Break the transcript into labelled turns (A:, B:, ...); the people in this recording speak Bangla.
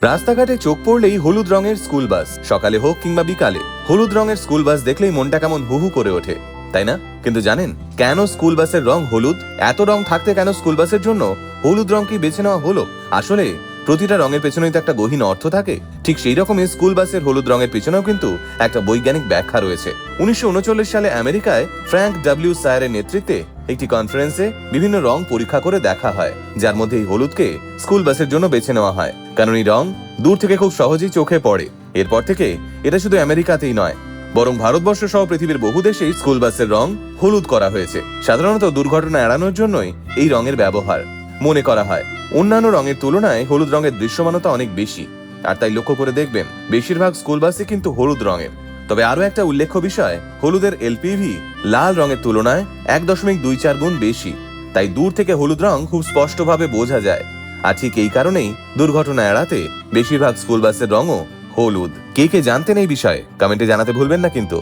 A: রাস্তাঘাটে চোখ পড়লেই হলুদ রঙের স্কুল বাস, সকালে হোক কিংবা বিকালে হলুদ রঙের স্কুল বাস দেখলেই মনটা কেমন হু হু করে ওঠে, তাই না? কিন্তু জানেন কেন স্কুল বাসের রং হলুদ? এত রং থাকতে কেন স্কুল বাসের জন্য হলুদ রংকে বেছে নেওয়া হলো? আসলে প্রতিটা রঙের পেছনেই তো একটা গহীন অর্থ থাকে। ঠিক সেই রকমই স্কুল বাসের হলুদ রঙের পেছনেও কিন্তু একটা বৈজ্ঞানিক ব্যাখ্যা রয়েছে। 1939 সালে আমেরিকায় ফ্র্যাঙ্ক ডব্লিউ সায়ারের নেতৃত্বে একটি কনফারেন্সে বিভিন্ন রং পরীক্ষা করে দেখা হয়, যার মধ্যে এই হলুদকে স্কুল বাসের জন্য বেছে নেওয়া হয়, কারণ এই রং দূর থেকে খুব সহজেই চোখে পড়ে। এরপর থেকে এটা শুধু আমেরিকাতেই নয়, বরং ভারতবর্ষ সহ পৃথিবীর বহু দেশেই স্কুল বাসের রং হলুদ করা হয়েছে। সাধারণত দুর্ঘটনা এড়ানোর জন্যই এই রঙের ব্যবহার মনে করা হয়। অন্যান্য রঙের তুলনায় হলুদ রঙের দৃশ্যমানতা অনেক বেশি, আর তাই লক্ষ্য করে দেখবেন বেশিরভাগ স্কুল বাসে কিন্তু হলুদ রঙের। তবে আরো একটা উল্লেখ্য বিষয়, হলুদের এলপিভি লাল রঙের তুলনায় 1.24 গুণ বেশি, তাই দূর থেকে হলুদ রং খুব স্পষ্টভাবে বোঝা যায়। আর ঠিক এই কারণেই দুর্ঘটনা এড়াতে বেশিরভাগ স্কুল বাসের রঙও হলুদ। কে কে জানতেন এই বিষয়ে? কমেন্টে জানাতে ভুলবেন না কিন্তু।